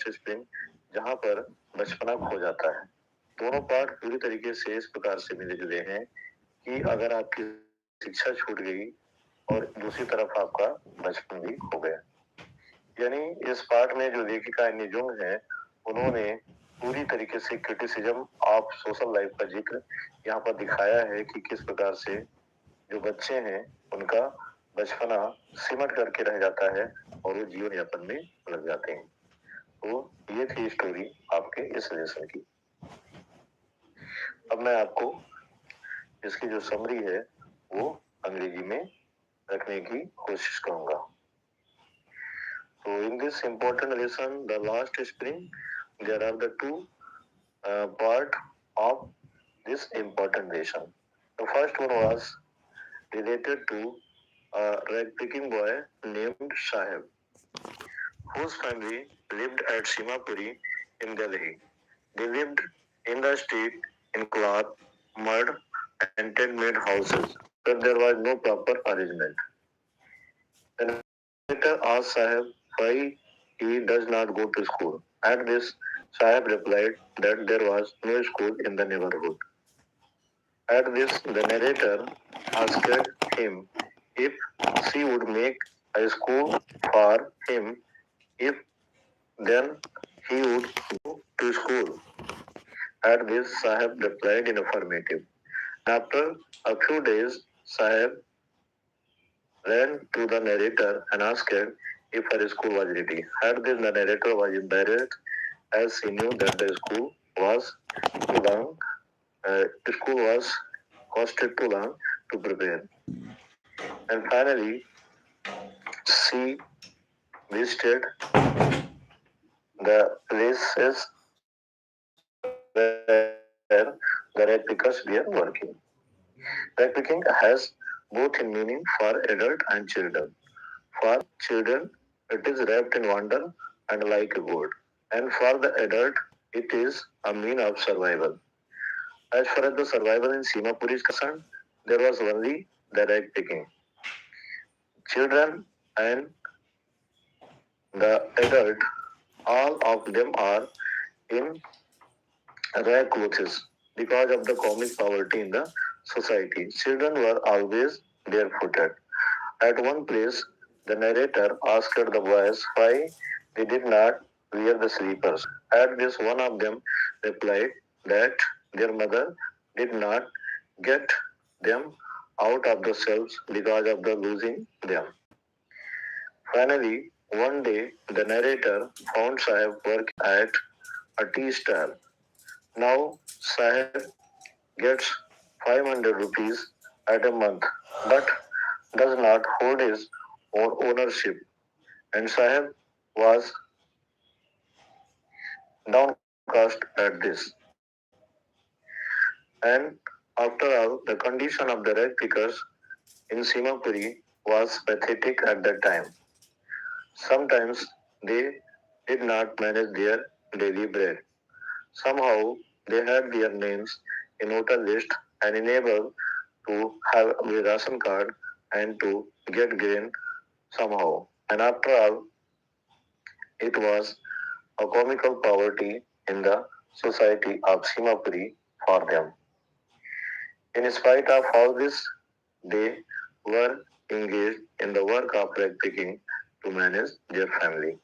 Last spring, जहाँ पर बचपना खो जाता है। दोनों पार्ट पूरी तरीके से इस प्रकार से मिले जुले हैं कि अगर आपकी शिक्षा छूट गई और दूसरी तरफ आपका बचपन भी खो गया। यानी इस पार्ट में जो लेखिका एनी जुंग है, उन्होंने पूरी तरीके से क्रिटिसिज्म ऑफ सोशल लाइफ का जिक्र यहाँ पर दिखाया है कि किस प्रकार से जो बच्चे हैं उनका बचपना सिमट करके रह जाता है और वो जीवन यापन में लग जाते हैं। तो ये थी स्टोरी आपके इस लेसन की। अब मैं आपको इसकी जो समरी है वो अंग्रेजी में रखने की कोशिश करूंगा। So in this important lesson, the last spring, there are the two part of this important lesson. The first one was related to a rag-picking boy named Sahib, whose family lived at Simapuri in Delhi. They lived in the street in cloth, mud, and tent-made houses, where there was no proper arrangement. The narrator asked Sahib why he does not go to school. At this, Sahib replied that there was no school in the neighborhood. At this, the narrator asked him if she would make a school for him, if then he would go to school. At this, Sahib replied in affirmative. After a few days, Sahib ran to the narrator and asked if her school was ready. At this, the narrator was embarrassed as he knew that the school was too long. School was costed too long to prepare. And finally, she visited the places where the replicas were working. Replicating has both in meaning for adult and children. For children, it is wrapped in wonder and like a gold. And for the adult, it is a mean of survival. As far as the survival in Simapuri is concerned, there was only the rag picking. Children and the adult, all of them are in rag clothes because of the comic poverty in the society. Children were always barefooted. At one place, the narrator asked the boys why they did not wear the slippers. At this, one of them replied that their mother did not get them out of the shelves because of the losing them. Finally, one day, the narrator found Sahib working at a tea stall. Now, Sahib gets 500 rupees at a month, but does not hold his own ownership. And Sahib was downcast at this. And after all, the condition of the rag pickers in Simapuri was pathetic at that time. Sometimes they did not manage their daily bread. Somehow they had their names in voter list and enabled to have a ration card and to get grain somehow. And after all, it was a comical poverty in the society of Simapuri for them. In spite of all this, they were engaged in the work of rag picking to manage their family.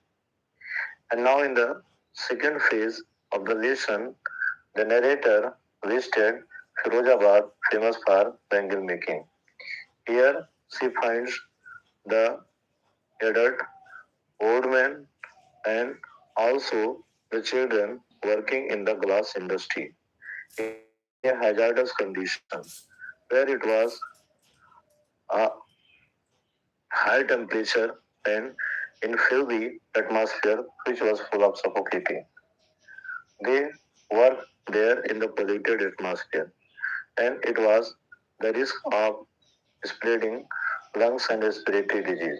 And now, in the second phase of the lesson, the narrator visited Firozabad, famous for bangle making. Here, she finds the adult, old men, and also the children working in the glass industry in a hazardous condition where it was a high temperature and in filthy atmosphere which was full of suffocating. They worked there in the polluted atmosphere and it was the risk of spreading lungs and respiratory disease.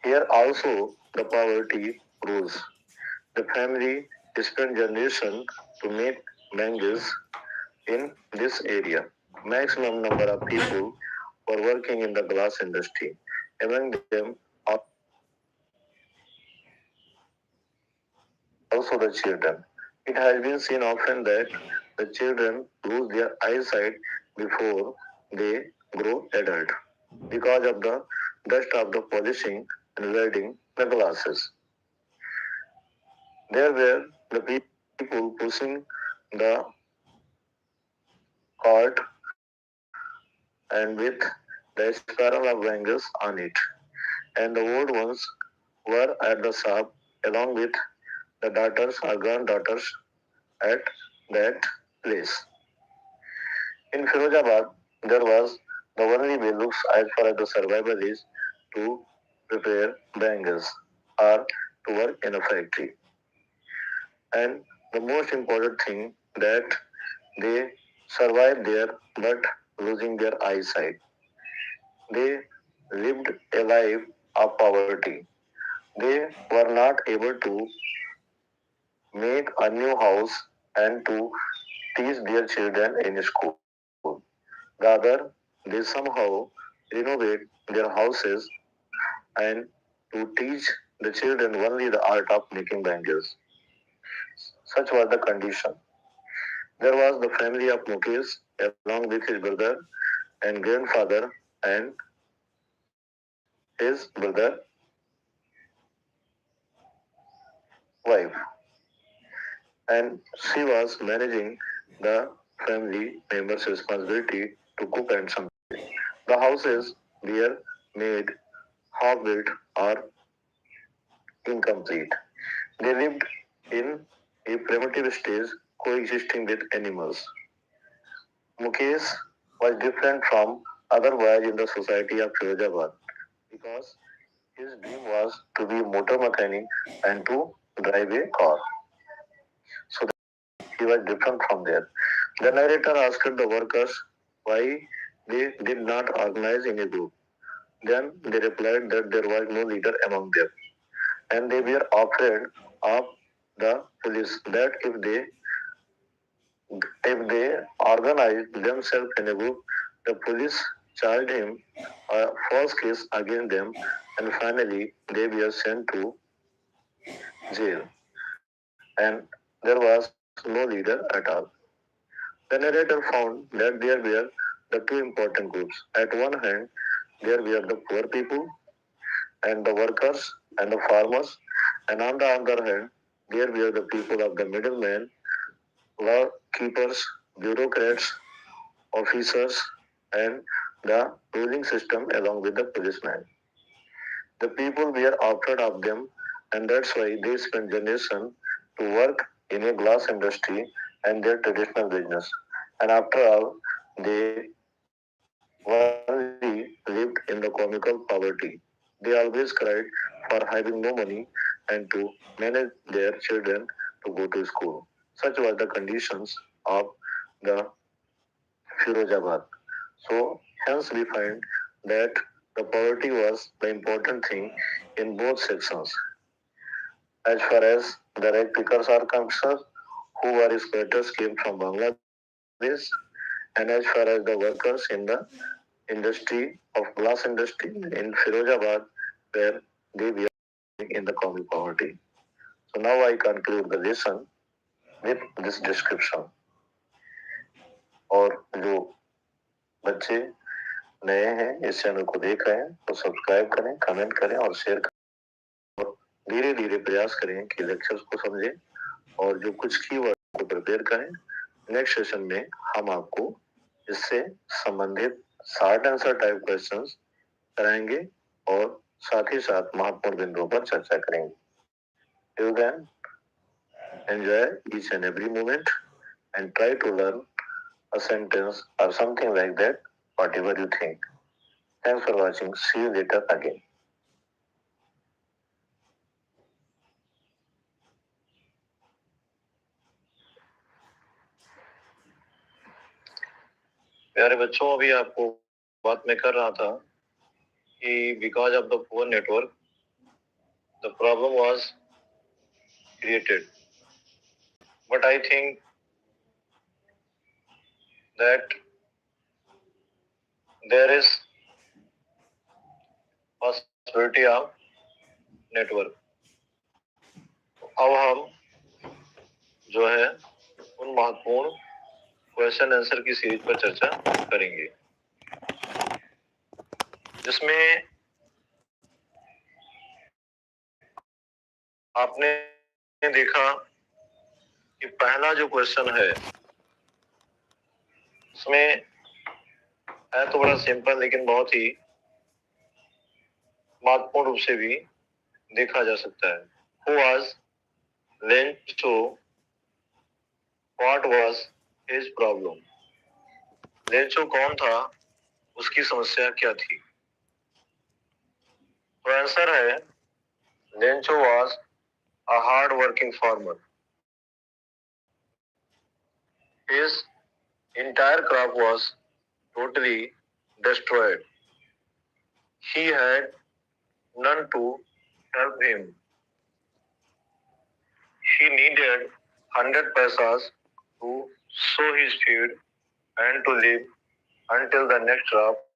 Here also the poverty rules. The family spent generation to make mangoes in this area. Maximum number of people were working in the glass industry. Among them, also the children. It has been seen often that the children lose their eyesight before they grow adult because of the dust of the polishing and wearing the glasses. There were the people pushing the cart and with the spiral of bangles on it, and the old ones were at the shop along with the daughters or granddaughters at that place. In Firozabad, there was the only way looks as far as the survival is to prepare bangles or to work in a factory. And the most important thing that they survived there but losing their eyesight. They lived a life of poverty. They were not able to make a new house and to teach their children in school. Rather, they somehow renovate their houses and to teach the children only the art of making bangles. Such was the condition. There was the family of Mukesh along with his brother and grandfather and his brother wife. And she was managing the family members' responsibility to cook and something. The houses were made half built or incomplete. They lived in a primitive stage coexisting with animals. Mukesh was different from other boys in the society of Firozabad because his dream was to be motor mechanic and to drive a car. So he was different from there. The narrator asked the workers why they did not organize in a group. Then they replied that there was no leader among them, and they were afraid of the police that if they organized themselves in a group, the police charged him a false case against them, and finally they were sent to jail. And there was no leader at all. The narrator found that there were the two important groups. At one hand, there were the poor people and the workers and the farmers, and on the other hand, there were the people of the middlemen, law keepers, bureaucrats, officers, and the ruling system along with the policemen. The people were afraid of them, and that's why they spent generations to work in a glass industry and their traditional business. And after all, they only lived in the comical poverty. They always cried for having no money and to manage their children to go to school. Such were the conditions of the Firozabad. So, hence we find that the poverty was the important thing in both sections. As far as the rag pickers are concerned, who were exploiters came from Bangladesh, and as far as the workers in the industry of glass industry in Firozabad, where they were in the common poverty. So now I conclude the lesson with this description. और जो बच्चे नए हैं इस channel को देख रहे हैं तो सब्सक्राइब करें, कमेंट करें और शेयर करें और धीरे धीरे प्रयास करें कि लेक्चर्स को समझें और जो कुछ कीवर्ड को प्रिपेयर करें। नेक्स्ट सेशन में हम आपको इससे संबंधित शॉर्ट आंसर टाइप क्वेश्चंस कराएंगे और साथ ही साथ महत्वपूर्ण बिंदुओं पर चर्चा करेंगे। Till then, enjoy each and every moment and try to learn a sentence or something like that, whatever you think. Thanks for watching. See you later again. प्यारे बच्चों, अभी आपको बात मैं कर रहा था कि because of the poor network, the problem was created. But I think that there is possibility of network. अब हम जो है उन महत्वपूर्ण क्वेश्चन आंसर की सीरीज पर चर्चा करेंगे, जिसमें आपने देखा कि पहला जो क्वेश्चन है उसमें है तो बड़ा सिंपल, लेकिन बहुत ही महत्वपूर्ण रूप से भी देखा जा सकता है। Who was Lencho? What was his problem? Lencho कौन था, उसकी समस्या क्या थी? तो आंसर है Lencho was a hard working farmer. His entire crop was totally destroyed. He had none to help him. He needed 100 paisas to sow his field and to live until the next crop